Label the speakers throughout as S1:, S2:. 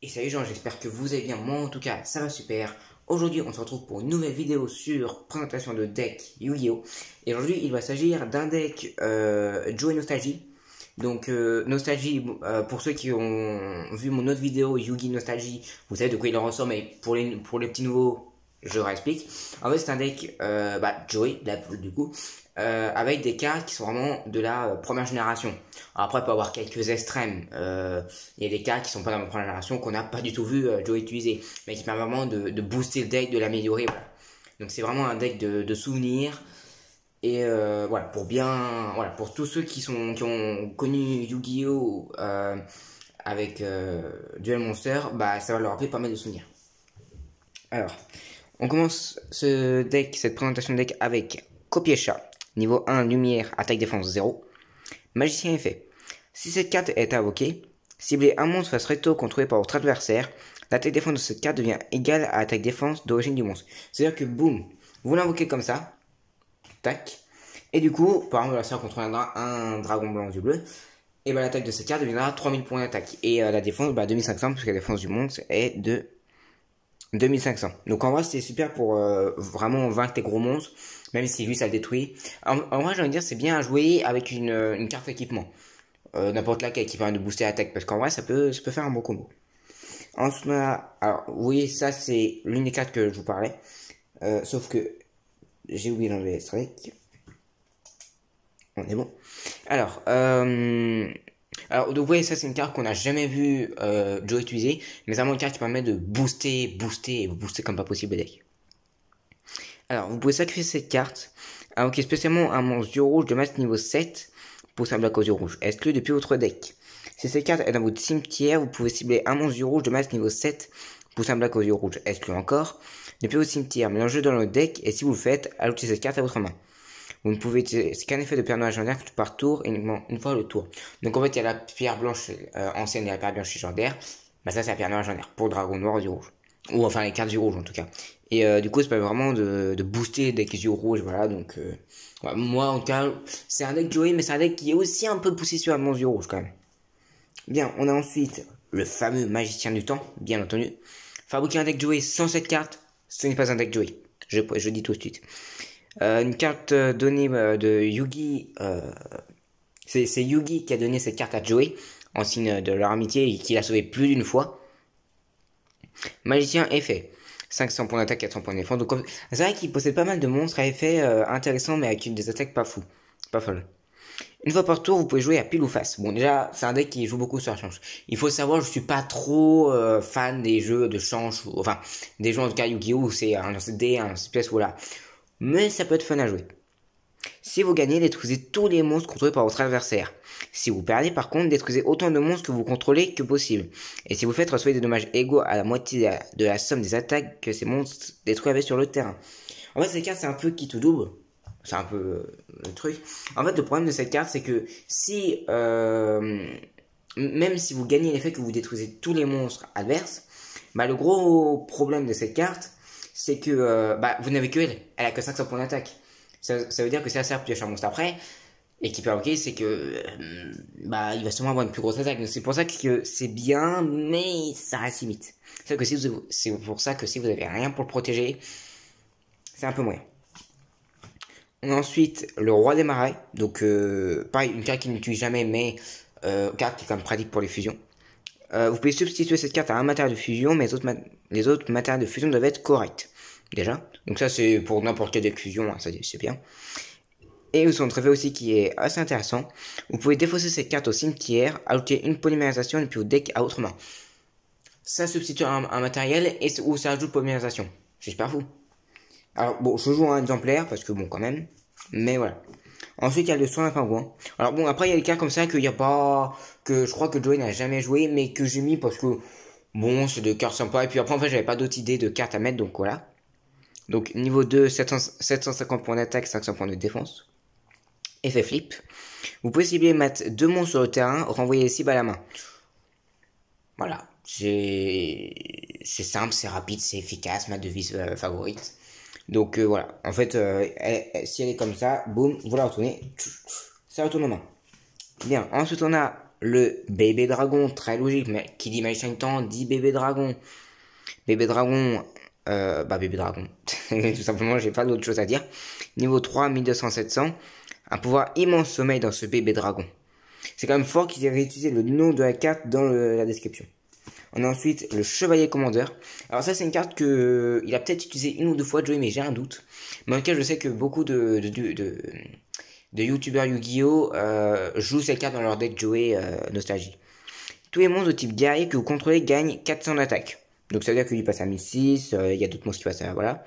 S1: Et salut gens, j'espère que vous allez bien, moi en tout cas ça va super. Aujourd'hui on se retrouve pour une nouvelle vidéo sur présentation de deck Yu-Gi-Oh! Et aujourd'hui il va s'agir d'un deck Joe Nostalgie. Donc Nostalgie, pour ceux qui ont vu mon autre vidéo Yu-Gi Nostalgie, vous savez de quoi il en ressort, mais pour les petits nouveaux, je réexplique. En fait c'est un deck Joey, du coup, avec des cartes qui sont vraiment de la première génération. Alors après, il peut y avoir quelques extrêmes. Il y a des cartes qui sont pas dans la première génération qu'on n'a pas du tout vu Joe utiliser, mais qui permet vraiment de booster le deck, de l'améliorer. Voilà. Donc c'est vraiment un deck de souvenirs. Et voilà, pour tous ceux qui ont connu Yu-Gi-Oh! Avec Duel Monster, bah ça va leur rappeler pas mal de souvenirs. Alors, on commence cette présentation de deck avec Kopiesha, niveau 1, lumière, attaque défense 0. Magicien effet. Si cette carte est invoquée, ciblez un monstre face recto contrôlé par votre adversaire, l'attaque défense de cette carte devient égale à l'attaque défense d'origine du monstre. C'est-à-dire que boum, vous l'invoquez comme ça, tac, et du coup, par exemple, l'adversaire contrôlera un dragon blanc du bleu, et bah l'attaque de cette carte deviendra 3000 points d'attaque. Et la défense, 2500, puisque la défense du monstre est de 2500. Donc en vrai c'est super pour vraiment vaincre les gros monstres, même si lui ça le détruit. En vrai j'ai envie de dire c'est bien à jouer avec une carte équipement. N'importe laquelle qui permet de booster l'attaque, parce qu'en vrai ça peut faire un bon combo. Ensuite on a, alors oui ça c'est l'une des cartes que je vous parlais, sauf que j'ai oublié d'enlever strike. On est bon. Alors, donc ouais, ça c'est une carte qu'on n'a jamais vu Joe utiliser, mais c'est vraiment une carte qui permet de booster comme pas possible le deck. Alors, vous pouvez sacrifier cette carte, invoquer spécialement un monstre dieu rouge de masse niveau 7 pour un black aux yeux rouges, exclu depuis votre deck. Si cette carte est dans votre cimetière, vous pouvez cibler un monstre dieu rouge de masse niveau 7 pour un black aux yeux rouges, exclu encore, depuis votre cimetière, mélangez dans le deck, et si vous le faites, ajoutez cette carte à votre main. Vous ne pouvez utiliser, c'est qu'un effet de pierre noire légendaire par tour, uniquement une fois le tour. Donc en fait, il y a la pierre blanche ancienne et la pierre blanche légendaire. Bah ça, c'est la pierre noire légendaire pour le dragon noir du rouge. Ou enfin les cartes du rouge en tout cas. Et du coup, ça permet vraiment de booster des yeux rouges, voilà. Donc ouais, moi en tout cas, c'est un deck Joey, mais c'est un deck qui est aussi un peu poussé sur mon yeux rouge quand même. Bien, on a ensuite le fameux magicien du temps, bien entendu. Fabriquer un deck Joey sans cette carte, ce n'est pas un deck Joey. Je dis tout de suite. Une carte donnée de Yugi, c'est Yugi qui a donné cette carte à Joey en signe de leur amitié et qui l'a sauvé plus d'une fois. Magicien effet, 500 points d'attaque, 400 points de défense. Donc c'est vrai qu'il possède pas mal de monstres à effet intéressants, mais avec des attaques pas fous, pas folles. Une fois par tour, vous pouvez jouer à pile ou face. Bon, déjà, c'est un deck qui joue beaucoup sur la chance. Il faut savoir, je suis pas trop fan des jeux de chance, enfin, des jeux en tout cas Yu-Gi-Oh! Où c'est un dé, un espèce, voilà. Mais ça peut être fun à jouer. Si vous gagnez, détruisez tous les monstres contrôlés par votre adversaire. Si vous perdez, par contre, détruisez autant de monstres que vous contrôlez que possible. Et si vous faites, recevez des dommages égaux à la moitié de la somme des attaques que ces monstres détruits avaient sur le terrain. En fait, cette carte, c'est un peu qui tout double. C'est un peu le truc. En fait, le problème de cette carte, c'est que si, même si vous gagnez l'effet que vous détruisez tous les monstres adverses, bah, le gros problème de cette carte, c'est que vous n'avez que elle. Elle a que 500 points d'attaque. Ça veut dire que si elle sert à piocher un monstre après, et qui peut invoquer, c'est que il va sûrement avoir une plus grosse attaque. Donc c'est pour ça que c'est bien, mais ça reste limite. C'est pour ça que si vous avez rien pour le protéger, c'est un peu moyen. On a ensuite le roi des marais. Donc pareil, une carte qui ne tue jamais, mais carte qui est quand même pratique pour les fusions. Vous pouvez substituer cette carte à un matériel de fusion, mais les autres matériels de fusion doivent être corrects. Déjà. Donc ça c'est pour n'importe quelle deck fusion, hein, ça c'est bien. Et vous avez aussi qui est assez intéressant. Vous pouvez défausser cette carte au cimetière, ajouter une polymérisation depuis votre deck à votre main. Ça substitue un matériel ou ça ajoute polymérisation. C'est super fou. Alors bon, je joue un exemplaire parce que bon quand même. Mais voilà. Ensuite il y a le soin d'un pingouin. Alors bon après il y a des cartes comme ça qu'il y a pas, que je crois que Joey n'a jamais joué, mais que j'ai mis parce que bon c'est des cartes sympas. Et puis après en fait j'avais pas d'autres idées de cartes à mettre, donc voilà. Donc niveau 2, 750 points d'attaque, 500 points de défense. Effet flip. Vous pouvez cibler mettre 2 monstres sur le terrain, renvoyer les cibles à la main. Voilà. C'est simple, c'est rapide, c'est efficace, ma devise favorite. Donc voilà. En fait, si elle est comme ça, boum, vous la retournez. Ça retourne en main. Bien. Ensuite, on a le bébé dragon, très logique, mais qui dit Magicien du Temps dit bébé dragon. Bébé dragon, bébé dragon. Tout simplement, j'ai pas d'autre chose à dire. Niveau 3, 1200-700. Un pouvoir immense sommeil dans ce bébé dragon. C'est quand même fort qu'ils aient réutilisé le nom de la carte dans la description. On a ensuite le chevalier commandeur. Alors ça c'est une carte que il a peut-être utilisé une ou deux fois Joey, mais j'ai un doute. Mais en tout cas je sais que beaucoup de youtubeurs Yu-Gi-Oh jouent cette carte dans leur deck Joey Nostalgie. Tous les monstres de type guerrier que vous contrôlez gagnent 400 d'attaque. Donc ça veut dire qu'il passe à 1006, il y a d'autres monstres qui passent à... voilà.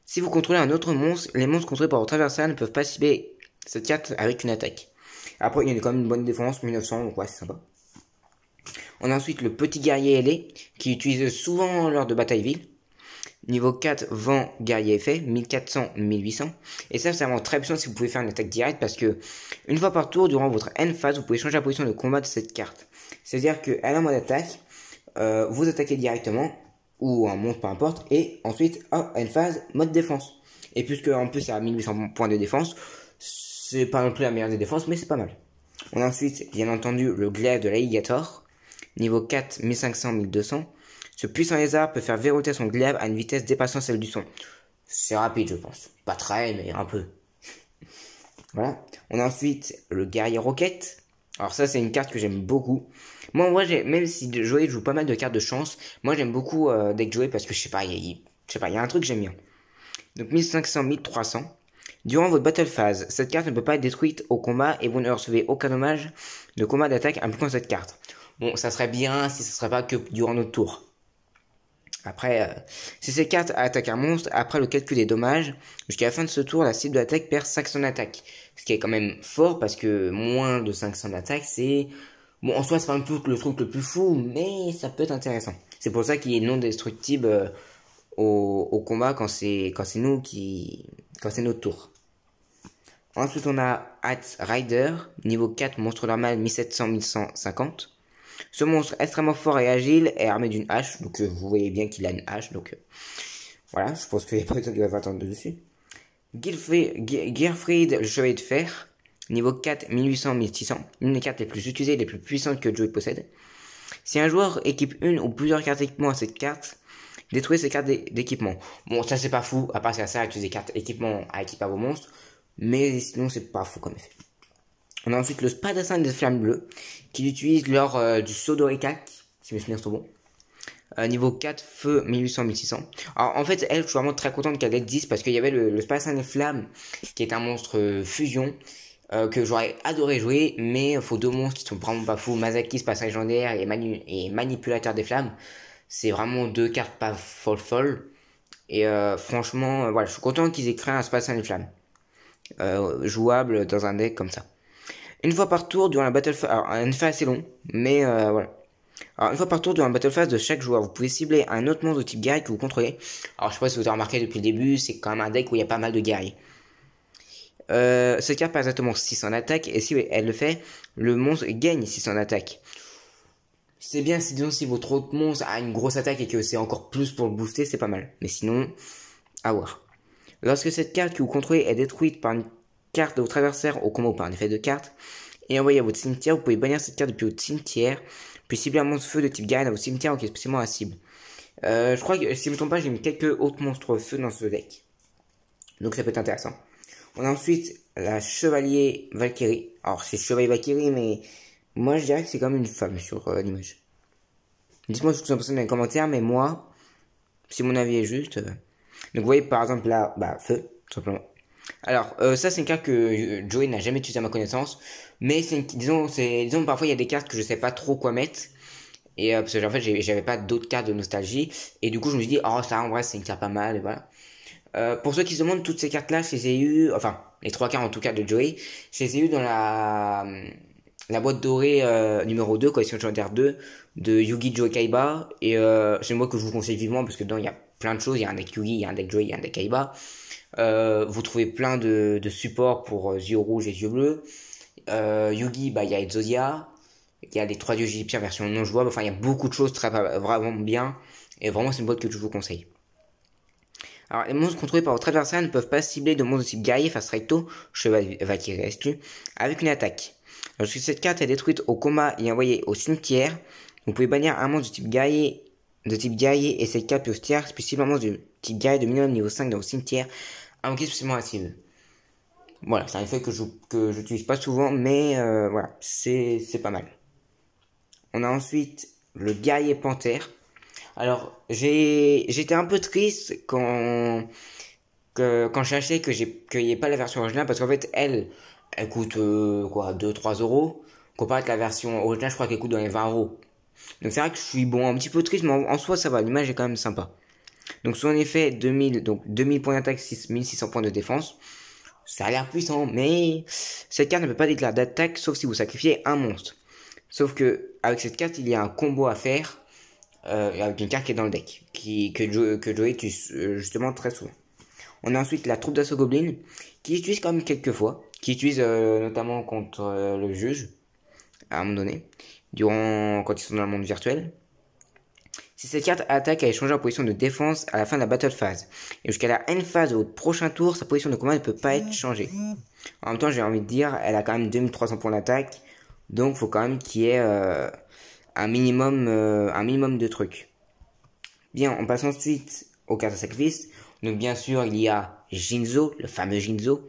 S1: Si vous contrôlez un autre monstre, les monstres contrôlés par votre adversaire ne peuvent pas cibler cette carte avec une attaque. Après, il y a quand même une bonne défense, 1900, donc ouais, c'est sympa. On a ensuite le petit guerrier ailé, qui utilise souvent lors de bataille ville. Niveau 4, vent, guerrier effet, 1400, 1800. Et ça, c'est vraiment très puissant si vous pouvez faire une attaque directe, parce que une fois par tour, durant votre end phase, vous pouvez changer la position de combat de cette carte. C'est-à-dire qu'elle a un mode attaque, vous attaquez directement, ou un monstre, peu importe, et ensuite, end phase, mode défense. Et puisque en plus, c'est à 1800 points de défense, c'est pas non plus la meilleure des défenses, mais c'est pas mal. On a ensuite, bien entendu, le glaive de l'alligator. Niveau 4, 1500, 1200. Ce puissant lézard peut faire verrouiller son glaive à une vitesse dépassant celle du son. C'est rapide, je pense. Pas très, mais un peu. Voilà. On a ensuite le guerrier roquette. Alors ça, c'est une carte que j'aime beaucoup. Moi, en vrai, même si Joey joue pas mal de cartes de chance, moi, j'aime beaucoup deck Joey parce que, je sais pas, il y a un truc que j'aime bien. Donc 1500, 1300. Durant votre battle phase, cette carte ne peut pas être détruite au combat et vous ne recevez aucun dommage de combat d'attaque impliquant cette carte. Bon, ça serait bien si ce serait pas que durant notre tour. Après, si cette carte attaque un monstre, après le calcul des dommages, jusqu'à la fin de ce tour, la cible d'attaque perd 500 d'attaque. Ce qui est quand même fort parce que moins de 500 d'attaque, c'est... Bon, en soi, c'est pas un peu le truc le plus fou, mais ça peut être intéressant. C'est pour ça qu'il est non destructible au combat quand c'est nous qui... quand c'est notre tour. Ensuite, on a Hat Rider, niveau 4, monstre normal, 1700-1150. Ce monstre extrêmement fort et agile est armé d'une hache, donc vous voyez bien qu'il a une hache, donc voilà, je pense qu'il n'y a pas besoin de attendre dessus. Gearfried, le chevalier de fer, niveau 4, 1800-1600, une des cartes les plus utilisées et les plus puissantes que Joey possède. Si un joueur équipe une ou plusieurs cartes d'équipement à cette carte, détruisez ces cartes d'équipement. Bon, ça c'est pas fou, à part si ça sert à utiliser des cartes équipement à équiper à vos monstres, mais sinon c'est pas fou comme effet. On a ensuite le Spadassin des Flammes Bleues, qui l'utilise lors du saut d'Oricak, si mes souvenirs sont bons. Niveau 4, feu 1800-1600. Alors en fait, elle, je suis vraiment très contente qu'elle existe, parce qu'il y avait le Spadassin des Flammes, qui est un monstre fusion, que j'aurais adoré jouer, mais il faut deux monstres qui sont vraiment pas fous. Mazaki, Spadassin légendaire, et Manipulateur des Flammes. C'est vraiment deux cartes pas folles. Et franchement, voilà, je suis content qu'ils aient créé un Spadassin des Flammes. Jouable dans un deck comme ça. Une fois par tour durant la battle phase, alors un effet assez long, mais voilà. Alors une fois par tour durant la battle phase de chaque joueur, vous pouvez cibler un autre monstre de type guerrier que vous contrôlez. Alors je sais pas si vous avez remarqué depuis le début, c'est quand même un deck où il y a pas mal de guerriers. Cette carte perd exactement 600 d'attaque, et si elle le fait, le monstre gagne 600 d'attaque. C'est bien si, disons, si votre autre monstre a une grosse attaque et que c'est encore plus pour le booster, c'est pas mal. Mais sinon, à voir. Lorsque cette carte que vous contrôlez est détruite par une carte de votre adversaire au combat ou par un effet de carte, et envoyée à votre cimetière, vous pouvez bannir cette carte depuis votre cimetière, puis cibler un monstre feu de type guerrier dans votre cimetière qui est spécialement à cible. Je crois que, si je ne me trompe pas, j'ai mis quelques autres monstres feu dans ce deck. Donc ça peut être intéressant. On a ensuite la Chevalier Valkyrie. Alors c'est Chevalier Valkyrie, mais moi je dirais que c'est comme une femme sur l'image. Dites-moi ce que vous en pensez dans les commentaires, mais moi, si mon avis est juste... Donc vous voyez par exemple là, feu, tout simplement. Alors, ça c'est une carte que Joey n'a jamais utilisée à ma connaissance, mais disons parfois il y a des cartes que je sais pas trop quoi mettre, et parce que en fait j'avais pas d'autres cartes de nostalgie, et du coup je me suis dit, oh ça en vrai c'est une carte pas mal, et voilà. Pour ceux qui se demandent, toutes ces cartes là je les ai eues, enfin les 3 cartes en tout cas de Joey, je les ai eues dans la boîte dorée numéro 2, collection légendaire 2, de Yugi Joey Kaiba, et c'est moi que je vous conseille vivement, parce que dedans il y a plein de choses, il y a un deck Yugi, il y a un deck Joey, il y a un deck Kaiba. Vous trouvez plein de supports pour yeux rouges et yeux bleus. Yugi, il y a Exodia, il y a les 3 dieux égyptiens version non jouable, enfin il y a beaucoup de choses vraiment bien, et vraiment c'est une boîte que je vous conseille. Alors les monstres contrôlés par votre adversaire ne peuvent pas cibler de monstres de type guerrier face recto, cheval Valkyrie exclu, avec une attaque. Lorsque cette carte est détruite au combat et envoyée au cimetière, vous pouvez bannir un monstre de type guerrier et cette carte peut aussi tirer spécifiquement un monstre de type guerrier de minimum niveau 5 dans vos cimetières, invoqué spécialement active. Voilà, c'est un effet que j'utilise pas souvent, mais voilà, c'est pas mal. On a ensuite le guerrier panthère. Alors, j'étais un peu triste quand j'ai acheté qu'il n'y ait pas la version originale, parce qu'en fait, elle coûte quoi, 2-3 euros, comparé à la version originale, je crois qu'elle coûte dans les 20 euros. Donc c'est vrai que je suis bon, un petit peu triste, mais en soi ça va, l'image est quand même sympa. Donc son effet 2000 points d'attaque, 6600 points de défense. Ça a l'air puissant, mais cette carte ne peut pas déclarer d'attaque sauf si vous sacrifiez un monstre. Sauf que avec cette carte, il y a un combo à faire avec une carte qui est dans le deck, que Joey utilise justement très souvent. On a ensuite la troupe d'assaut Goblin, qui utilise quand même quelques fois, qui utilise notamment contre le juge, à un moment donné, quand ils sont dans le monde virtuel. Si cette carte attaque, elle est changée en position de défense à la fin de la battle phase. Et jusqu'à la end phase de votre prochain tour, sa position de combat ne peut pas être changée. En même temps, j'ai envie de dire, elle a quand même 2300 points d'attaque, donc faut quand même qu'il y ait un minimum de trucs. Bien, on passe ensuite aux cartes à sacrifice. Donc bien sûr, il y a Jinzo, le fameux Jinzo.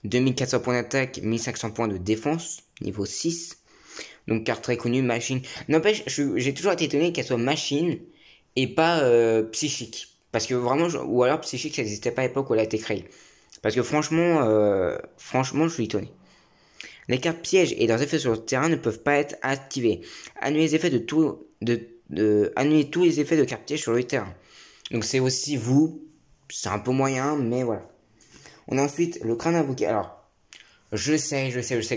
S1: 2400 points d'attaque, 1500 points de défense, niveau 6. Donc carte très connue, machine. N'empêche, j'ai toujours été étonné qu'elle soit machine et pas psychique. Parce que vraiment, ou alors psychique, ça n'existait pas à l'époque où elle a été créée. Parce que franchement, je suis étonné. Les cartes pièges et leurs effets sur le terrain ne peuvent pas être activés. Annuler les effets annuler tous les effets de cartes pièges sur le terrain. Donc c'est aussi vous, c'est un peu moyen, mais voilà. On a ensuite le crâne invoqué. Alors, je sais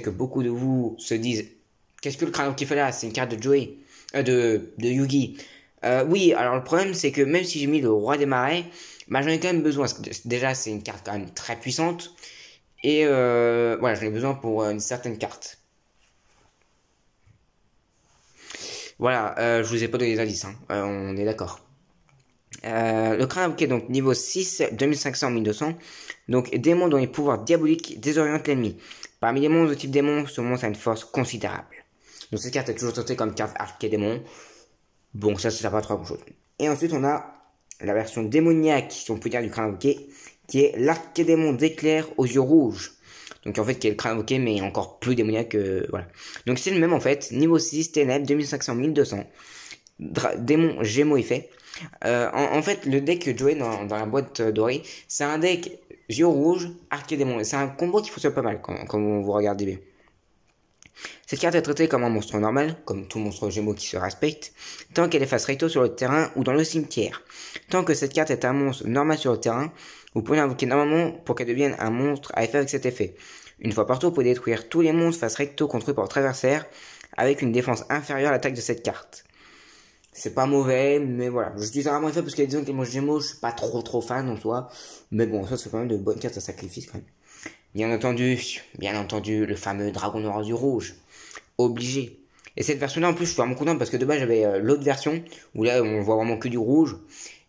S1: que beaucoup de vous se disent, qu'est-ce que le crâne invoqué fait là? C'est une carte de Joey, de Yugi. Oui, alors le problème c'est que même si j'ai mis le roi des marais, bah j'en ai quand même besoin. Parce que déjà c'est une carte quand même très puissante. Et voilà, j'en ai besoin pour une certaine carte. Voilà, je vous ai pas donné les indices, hein. On est d'accord. Le crâne invoqué, donc niveau 6, 2500, 1200. Donc démon dont les pouvoirs diaboliques désorientent l'ennemi. Parmi les monstres de type démon, ce monstre a une force considérable. Donc cette carte est toujours traitée comme carte archédémon. Bon, ça sert pas trop à grand chose. Et ensuite on a la version démoniaque, si on peut dire, du crâne invoqué, qui est l'archédémon d'éclair aux yeux rouges. Donc en fait qui est le crâne invoqué mais encore plus démoniaque, voilà. Donc c'est le même en fait, niveau 6, ténèbres, 2500, 1200. Démon Gémeaux effet. En fait, le deck que Joey dans la boîte dorée, c'est un deck yeux rouges, archédémon. C'est un combo qui fonctionne pas mal quand vous regardez bien. Cette carte est traitée comme un monstre normal, comme tout monstre Gémeaux qui se respecte, tant qu'elle est face recto sur le terrain ou dans le cimetière. Tant que cette carte est un monstre normal sur le terrain, vous pouvez l'invoquer normalement pour qu'elle devienne un monstre à effet avec cet effet. Une fois par tour, vous pouvez détruire tous les monstres face recto contrôlés par votre adversaire avec une défense inférieure à l'attaque de cette carte. C'est pas mauvais, mais voilà. Je dis rarement effet parce que disons que les monstres Gémeaux, je suis pas trop fan en soi. Mais bon, ça c'est quand même de bonnes cartes à sacrifice quand même. Bien entendu, le fameux dragon noir du rouge. Obligé. Et cette version-là, en plus, je suis vraiment content parce que de base, j'avais l'autre version où là, on voit vraiment que du rouge.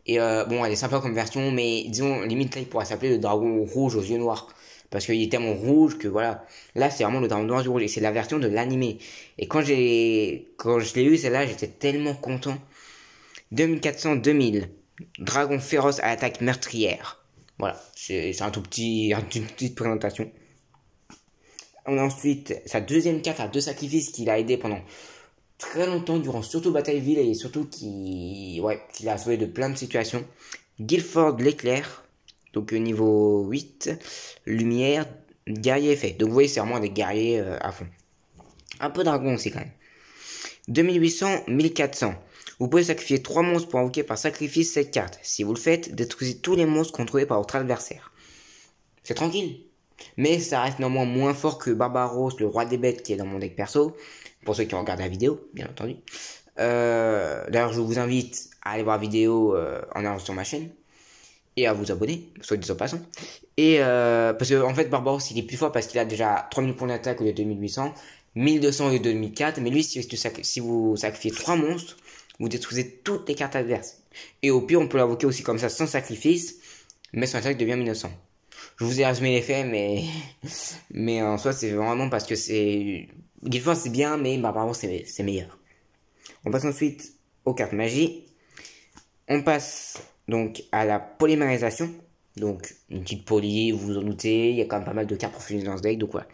S1: Et bon, elle est sympa comme version, mais disons, limite là, il pourrait s'appeler le dragon rouge aux yeux noirs. Parce qu'il est tellement rouge que voilà. Là, c'est vraiment le dragon noir du rouge. Et c'est la version de l'animé. Et quand je l'ai eu, celle-là, j'étais tellement content. 2400, 2000. Dragon féroce à l'attaque meurtrière. Voilà. C'est une petite présentation. On a ensuite sa deuxième carte à 2 sacrifices qui l'a aidé pendant très longtemps, durant surtout Batailleville, et surtout qui l'a sauvé de plein de situations. Guilford l'éclair, donc niveau 8, lumière, guerrier effet. Donc vous voyez, c'est vraiment des guerriers à fond. Un peu dragon aussi quand même. 2800, 1400. Vous pouvez sacrifier 3 monstres pour invoquer par sacrifice cette carte. Si vous le faites, détruisez tous les monstres contrôlés par votre adversaire. C'est tranquille. Mais ça reste néanmoins moins fort que Barbaros, le roi des bêtes qui est dans mon deck perso. Pour ceux qui regardent la vidéo, bien entendu. D'ailleurs, je vous invite à aller voir la vidéo en allant sur ma chaîne. Et à vous abonner, soit dit en passant. Et parce que en fait, Barbaros il est plus fort parce qu'il a déjà 3000 points d'attaque au lieu de 2800. 1200 au lieu de 2004. Mais lui, si vous sacrifiez 3 monstres, vous détruisez toutes les cartes adverses. Et au pire, on peut l'invoquer aussi comme ça sans sacrifice. Mais son attaque devient 1900. Je vous ai résumé l'effet, mais en soi, c'est vraiment parce que c'est Guild Force c'est bien, mais bah, apparemment c'est meilleur. On passe ensuite aux cartes magie. On passe donc à la polymérisation. Donc une petite poly, vous vous en doutez, il y a quand même pas mal de cartes pour fusionner dans ce deck, donc voilà.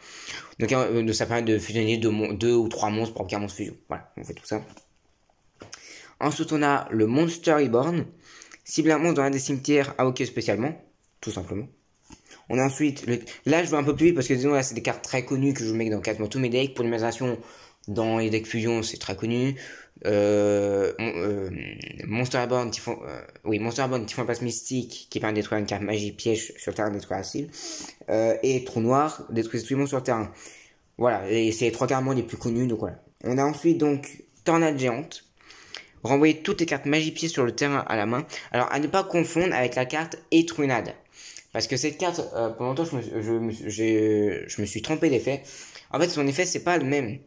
S1: Donc ça permet de fusionner 2 ou 3 monstres pour qu'un monstre fusion. Voilà, on fait tout ça. Ensuite on a le Monster Reborn. Cible un monstre dans un des cimetières invoqué spécialement, tout simplement. On a ensuite, là je vais un peu plus vite parce que disons là c'est des cartes très connues que je mets dans quasiment tous mes decks. Polymérisation dans les decks fusion c'est très connu. Monster Reborn, Monster Reborn, Typhon Passe Mystique qui permet de détruire une carte magie piège sur le terrain, détruire la cible. Et Trou Noir, détruire tout le monde sur le terrain. Voilà, et c'est les 3 cartes les plus connus, donc voilà. On a ensuite donc Tornade Géante. Renvoyer toutes les cartes magie piège sur le terrain à la main. Alors à ne pas confondre avec la carte Étrunade. Parce que cette carte, pendant longtemps, je me suis trompé d'effet. En fait, son effet, c'est pas le même.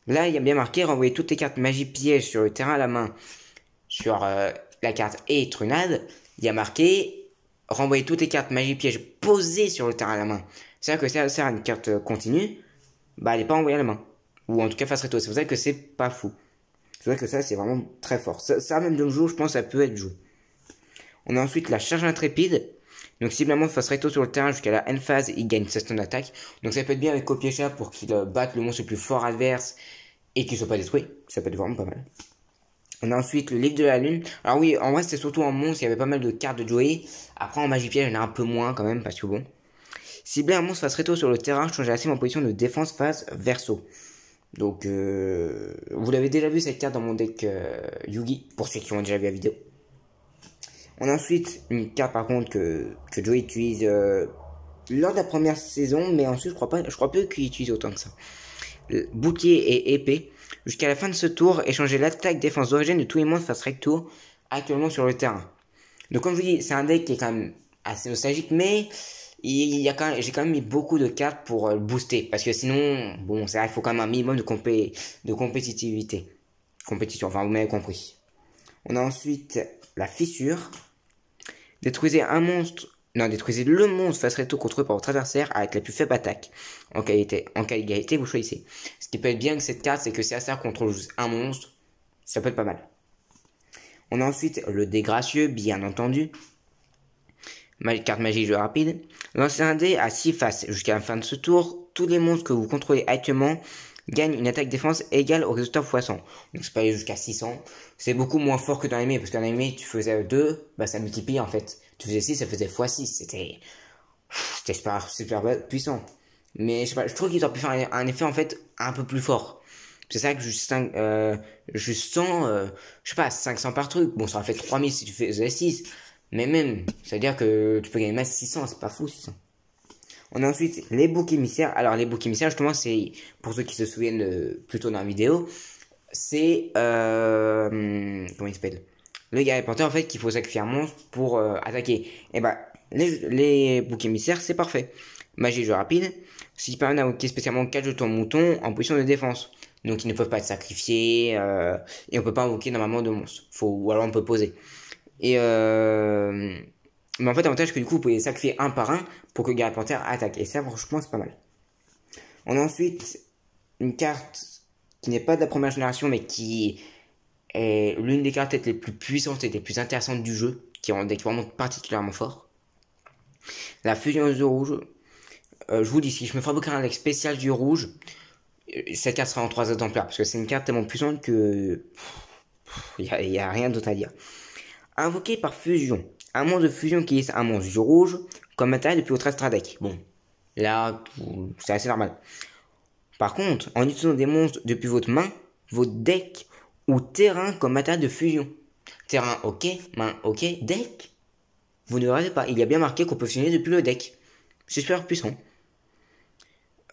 S1: Là, il y a bien marqué renvoyer toutes les cartes magie piège sur le terrain à la main. Sur la carte Étrunade, il y a marqué renvoyer toutes les cartes magie piège posées sur le terrain à la main. C'est-à-dire que si elle sert à une carte continue, bah elle n'est pas envoyée à la main. Ou en tout cas face réto. C'est pour ça que c'est pas fou. C'est vrai que ça, c'est vraiment très fort. Ça même de nos jours, je pense, ça peut être joué. On a ensuite la charge intrépide. Donc, si vraiment face recto sur le terrain jusqu'à la end phase, il gagne 16 tonnes d'attaque. Donc, ça peut être bien avec copier chat pour qu'il batte le monstre le plus fort adverse et qu'il soit pas détruit. Ça peut être vraiment pas mal. On a ensuite le livre de la lune. Alors oui, en vrai, c'était surtout en monstre, il y avait pas mal de cartes de jouer. Après, en magie piège, il y en a un peu moins quand même, parce que bon. Cibler un monstre face recto sur le terrain, changer la cible en position de défense face verso. Donc, vous l'avez déjà vu cette carte dans mon deck Yugi, pour ceux qui ont déjà vu la vidéo. On a ensuite une carte par contre que Joe utilise lors de la première saison, mais ensuite je crois peu qu'il utilise autant que ça. Bouclier et épée. Jusqu'à la fin de ce tour, échanger l'attaque défense d'origine de tous les monstres face recto actuellement sur le terrain. Donc comme je vous dis, c'est un deck qui est quand même assez nostalgique, mais j'ai quand même mis beaucoup de cartes pour le booster. Parce que sinon, bon, c'est vrai, il faut quand même un minimum de compétitivité. Compétition, enfin vous m'avez compris. On a ensuite la fissure. Détruisez le monstre face recto contrôlé par votre adversaire avec la plus faible attaque. En cas d'égalité, vous choisissez. Ce qui peut être bien avec cette carte, c'est que si adversaire contrôle juste un monstre, ça peut être pas mal. On a ensuite le dégracieux, bien entendu. Carte magique jeu rapide. Lancez un dé à 6 faces. Jusqu'à la fin de ce tour, tous les monstres que vous contrôlez actuellement gagnent une attaque défense égale au résultat x100. Donc c'est pas aller jusqu'à 600. C'est beaucoup moins fort que dans l'anime, parce qu'en anime, tu faisais 2, bah ça multiplie en fait. Tu faisais 6, ça faisait x6. C'était super puissant. Mais je sais pas, je trouve qu'ils auraient pu faire un effet en fait un peu plus fort. C'est ça que juste 100, je sais pas, 500 par truc. Bon, ça aurait fait 3000 si tu faisais 6. Mais même, ça veut dire que tu peux gagner masse 600, c'est pas fou 600. On a ensuite les boucs émissaires. Alors les boucs émissaires, justement, c'est, pour ceux qui se souviennent plutôt dans la vidéo, c'est, comment il s'appelle, le guerrier porteur en fait qu'il faut sacrifier un monstre pour attaquer. Et bah, les boucs émissaires, c'est parfait. Magie jeu rapide, ce qui permet d'invoquer spécialement 4 jetons moutons en position de défense. Donc ils ne peuvent pas être sacrifiés, et on peut pas invoquer normalement de monstres. Ou alors on peut poser. Et mais en fait, l'avantage c'est que du coup, vous pouvez sacrifier un par un pour que le guerrier porteur attaque. Et ça, franchement, c'est pas mal. On a ensuite une carte qui n'est pas de la première génération, mais qui est l'une des cartes les plus puissantes et les plus intéressantes du jeu, qui rend le deck vraiment particulièrement fort. La fusion aux yeux rouges. Je vous dis, si je me fabriquerai un deck spécial du rouge, cette carte sera en 3 exemplaires, parce que c'est une carte tellement puissante que il y a rien d'autre à dire. Invoqué par fusion. Un monstre de fusion qui est un monstre du rouge comme matériel depuis votre extra deck. Bon, là, c'est assez normal. Par contre, en utilisant des monstres depuis votre main, votre deck ou terrain comme matériel de fusion. Terrain, ok. Main, ok. Deck, vous ne rêvez pas. Il y a bien marqué qu'on peut fusionner depuis le deck. C'est super puissant.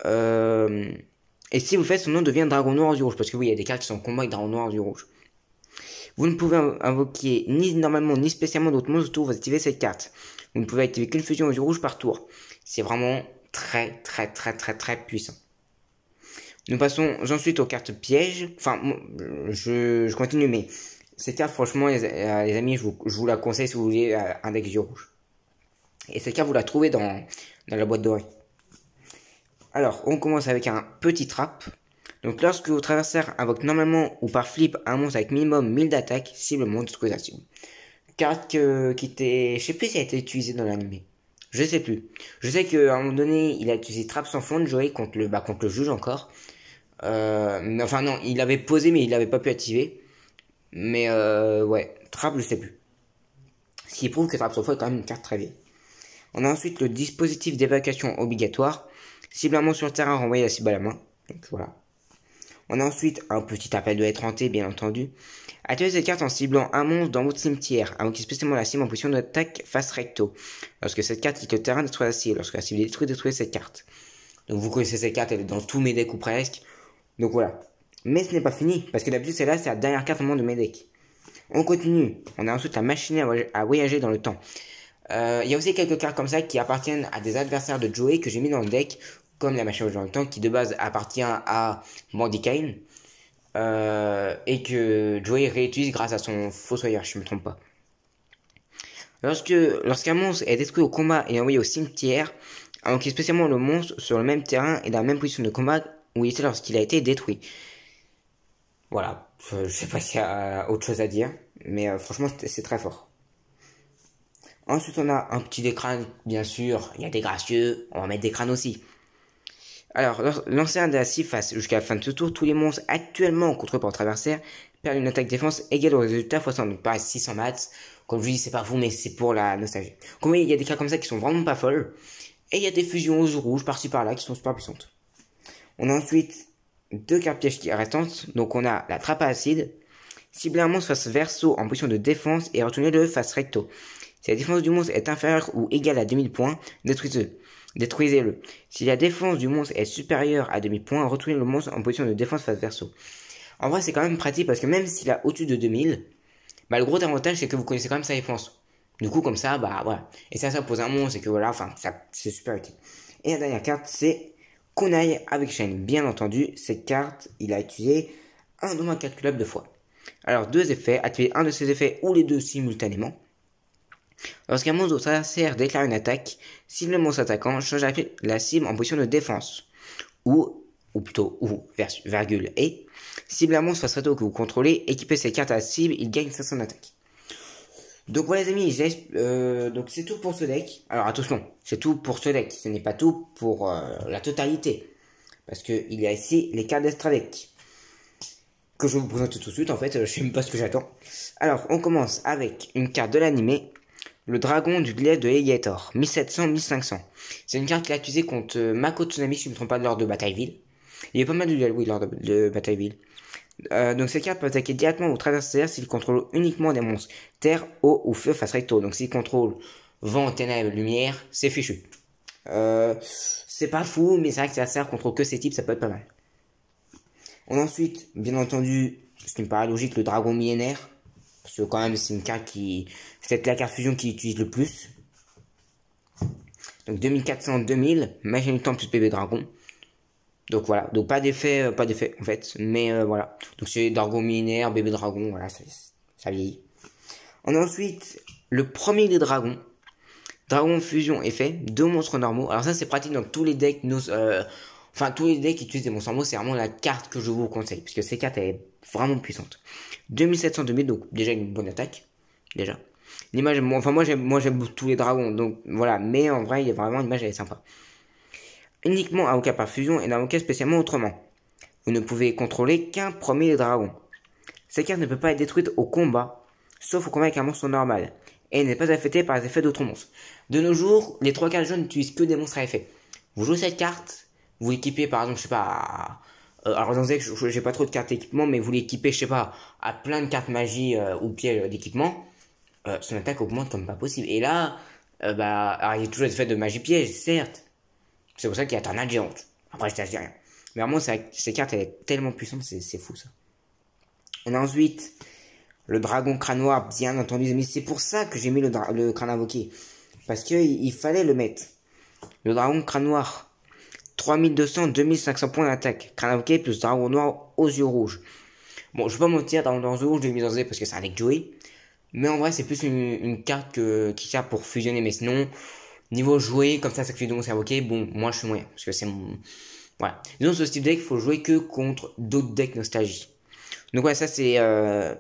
S1: Et si vous faites, son nom devient Dragon Noir du rouge. Parce que oui, il y a des cartes qui sont en combat avec Dragon Noir du rouge. Vous ne pouvez invoquer ni normalement ni spécialement d'autres monstres autour, vous activez cette carte. Vous ne pouvez activer qu'une fusion aux yeux rouges par tour. C'est vraiment très puissant. Nous passons ensuite aux cartes pièges. Enfin, je continue, mais cette carte, franchement, les amis, je vous la conseille si vous voulez un deck yeux rouges. Et cette carte, vous la trouvez dans la boîte dorée. Alors, on commence avec un petit trap. Donc lorsque votre adversaire invoque normalement ou par flip un monstre avec minimum 1000 d'attaque, cible le monstre détruit sa cible. Carte qui était, je sais plus si elle a été utilisée dans l'anime. Je sais plus. Je sais qu'à un moment donné, il a utilisé Trappe sans fond de jouer contre contre le juge encore. Mais enfin non, il avait posé mais il l'avait pas pu activer. Mais ouais, Trappe je sais plus. Ce qui prouve que Trappe sans fond est quand même une carte très vieille. On a ensuite le dispositif d'évacuation obligatoire. Cible un monstre sur le terrain, renvoyer la cible à la main. Donc voilà. On a ensuite un petit appel de lettre hantée, bien entendu. Activez cette carte en ciblant un monstre dans votre cimetière, invoquez spécialement la cible en position d'attaque face recto. Lorsque cette carte quitte le terrain, détruit la cible. Lorsque la cible est détruite, détruisez cette carte. Donc vous connaissez cette carte, elle est dans tous mes decks ou presque. Donc voilà. Mais ce n'est pas fini, parce que d'habitude celle-là, c'est la dernière carte au moment de mes decks. On continue. On a ensuite la machine à voyager dans le temps. Il y a aussi quelques cartes comme ça qui appartiennent à des adversaires de Joey que j'ai mis dans le deck, comme la machine à voyager dans le temps, qui de base appartient à Bandicane. Et que Joey réutilise grâce à son fossoyeur, je ne me trompe pas. Lorsqu'un monstre est détruit au combat et envoyé au cimetière, invoquez spécialement le monstre sur le même terrain et dans la même position de combat où il était lorsqu'il a été détruit. Voilà, je sais pas s'il y a autre chose à dire, mais franchement c'est très fort. Ensuite on a un petit des crânes, bien sûr, il y a des gracieux, on va mettre des crânes aussi. Alors, lancer un dé à 6 faces jusqu'à la fin de ce tour, tous les monstres actuellement contrôlés par votre adversaire perdent une attaque défense égale au résultat x 100, donc pareil 600 maths. Comme je dis, c'est pas vous, mais c'est pour la nostalgie. Comme vous voyez, il y a des cartes comme ça qui sont vraiment pas folles. Et il y a des fusions aux rouges par-ci par-là qui sont super puissantes. On a ensuite deux cartes pièges restantes. Donc on a la trappe à acide. Ciblez un monstre face verso en position de défense et retournez-le face recto. Si la défense du monstre est inférieure ou égale à 2000 points, détruisez-le. Si la défense du monstre est supérieure à 2000 points, retournez le monstre en position de défense face verso. En vrai, c'est quand même pratique parce que même s'il a au-dessus de 2000, bah, le gros avantage, c'est que vous connaissez quand même sa défense. Du coup, comme ça, bah voilà. Et ça pose un monstre et que voilà, enfin, ça, c'est super utile. Et la dernière carte, c'est Kunai avec Chaîne. Bien entendu, cette carte, il a utilisé un nombre incalculable de fois. Alors, deux effets, activez un de ces effets ou les deux simultanément. Lorsqu'un monstre de votre adversaire déclare une attaque, si le monstre attaquant change la cible en position de défense, ou virgule, et, cible un monstre face recto que vous contrôlez, équipez cette carte à la cible, il gagne 500 d'attaque. Donc voilà les amis, donc c'est tout pour ce deck. Alors attention, c'est tout pour ce deck, ce n'est pas tout pour la totalité. Parce qu'il y a ici les cartes d'extra deck. Que je vais vous présenter tout de suite, en fait, je sais même pas ce que j'attends. Alors, on commence avec une carte de l'animé. Le dragon du glaive de Alligator, 1700-1500. C'est une carte qui a utilisée contre Mako Tsunami, si je ne me trompe pas, lors de Batailleville. Il y a pas mal de duels, oui, lors de Batailleville. Donc cette carte peut attaquer directement votre adversaire s'il contrôle uniquement des monstres terre, eau ou feu face recto. Donc s'il contrôle vent, ténèbres, lumière, c'est fichu. C'est pas fou, mais c'est vrai que ça sert contre que ces types, ça peut être pas mal. On a ensuite, bien entendu, ce qui me paraît logique, le dragon millénaire. Parce que quand même, c'est une carte c'est la carte fusion qui utilise le plus. Donc 2400-2000, magie du temps plus bébé dragon. Donc voilà, donc pas d'effet en fait, mais voilà. Donc c'est dragon millénaire, bébé dragon, voilà, ça vieillit. On a ensuite le premier des dragons. Dragon fusion effet, deux monstres normaux. Alors ça c'est pratique dans tous les decks, tous les decks qui utilisent des monstres normaux, c'est vraiment la carte que je vous conseille. Parce que cette carte elle est vraiment puissante. 2700-2000, donc déjà une bonne attaque. Déjà. L'image, enfin moi j'aime tous les dragons, donc voilà. Mais en vrai, il y a vraiment l'image, elle est sympa. Uniquement invoqué par fusion et invoqué spécialement autrement. Vous ne pouvez contrôler qu'un premier dragon. Cette carte ne peut pas être détruite au combat, sauf au combat avec un monstre normal, et n'est pas affectée par les effets d'autres monstres. De nos jours, les 3 cartes jaunes n'utilisent que des monstres à effet. Vous jouez cette carte, vous l'équipez par exemple, je sais pas, alors dans ce deck, j'ai pas trop de cartes d'équipement, mais vous l'équipez, je sais pas, à plein de cartes magie ou pièges d'équipement, son attaque augmente comme pas possible. Et là, alors il y a toujours des effets de magie piège, certes. C'est pour ça qu'il y a Tornade géante. Après, je dis rien. Mais vraiment, ces cartes, elle est tellement puissante, c'est fou ça. On a ensuite le dragon crâne noir, bien entendu, mais c'est pour ça que j'ai mis le crâne invoqué. Parce qu'il fallait le mettre. Le dragon crâne noir, 3200-2500 points d'attaque. Crâne invoqué plus dragon noir aux yeux rouges. Bon, je vais pas mentir, dans les yeux rouges, je l'ai mis dans Z parce que c'est un deck Joey. Mais en vrai, c'est plus une carte qui sert pour fusionner, mais sinon, niveau joué, comme ça fait de monstres invoqués, bon, moi je suis moyen. Parce que c'est Voilà. Disons, ce style deck, il faut jouer que contre d'autres decks nostalgie. Donc ouais, ça c'est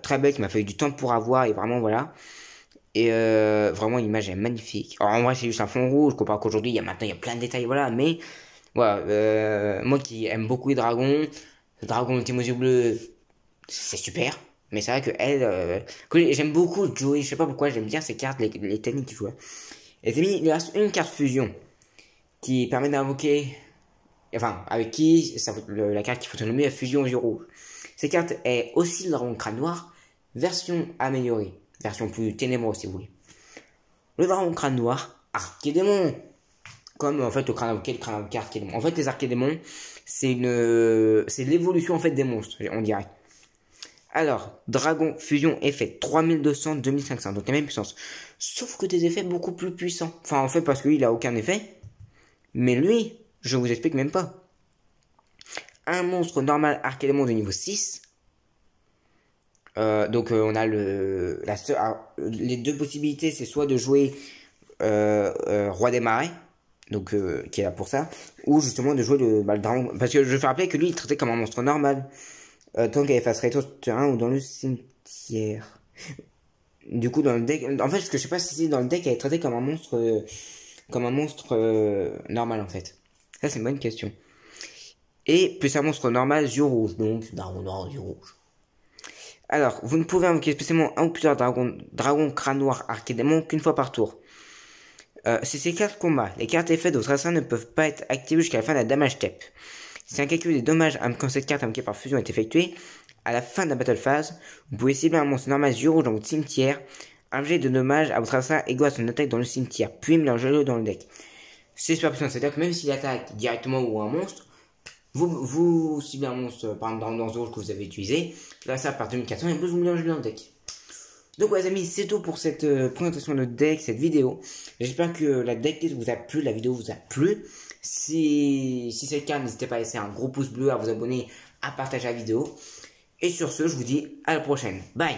S1: très bête, il m'a fallu du temps pour avoir, et vraiment voilà. Et vraiment l'image est magnifique. Alors en vrai c'est juste un fond rouge, comparé qu'aujourd'hui il y a plein de détails, voilà. Mais voilà, moi qui aime beaucoup les dragons, le dragon ultime aux yeux bleus, c'est super. Mais c'est vrai que elle, que j'aime beaucoup Joey, je sais pas pourquoi j'aime bien ces cartes, les techniques qu'il joue. Et c'est mis, il reste une carte fusion qui permet d'invoquer, enfin avec qui la carte qu'il faut nommer la fusion aux yeux rouges. Cette carte est aussi le dragon crâne noir, version améliorée, version plus ténébreuse si vous voulez. Le dragon crâne noir, archédémon, comme en fait le crâne avocat, le crâne avocat, archédémon. En fait les archédémons, c'est l'évolution en fait des monstres, on dirait. Alors, dragon fusion effet 3200, 2500, donc la même puissance. Sauf que des effets beaucoup plus puissants. Enfin, en fait, parce que lui, il a aucun effet. Mais lui, je vous explique même pas. Un monstre normal archédémon de niveau 6. Donc, on a les deux possibilités, c'est soit de jouer Roi des Marais, donc qui est là pour ça, ou justement de jouer le dragon. Parce que je vais rappeler que lui, il est traité comme un monstre normal. Tant qu'elle efface rétro sur le terrain ou dans le cimetière. Du coup, dans le deck, en fait, ce que je sais pas si c'est dans le deck, elle est traitée comme un monstre normal en fait. Ça, c'est une bonne question. Et plus un monstre normal, yeux rouges, donc dragon noir, yeux rouges. Alors, vous ne pouvez invoquer spécialement un ou plusieurs dragons crâne noir archédémon qu'une fois par tour. C'est ces cartes combat. Les cartes effets de votre assassin ne peuvent pas être activées jusqu'à la fin de la damage step. Si un calcul des dommages quand cette carte invoquée par fusion est effectuée, à la fin de la battle phase, vous pouvez cibler un monstre normal yeux rouges dans votre cimetière, infliger de dommages à votre assassin égaux à son attaque dans le cimetière, puis mélangez-le dans le deck. C'est super puissant, c'est-à-dire que même s'il attaque directement ou un monstre, vous ciblez un monstre, par exemple dans le rouge que vous avez utilisé, là ça part 2400 et en plus vous mélangez dans le deck. Donc ouais les amis, c'est tout pour cette présentation de deck, cette vidéo. J'espère que la decklist vous a plu, la vidéo vous a plu. Si c'est le cas, n'hésitez pas à laisser un gros pouce bleu, à vous abonner, à partager la vidéo. Et sur ce, je vous dis à la prochaine. Bye!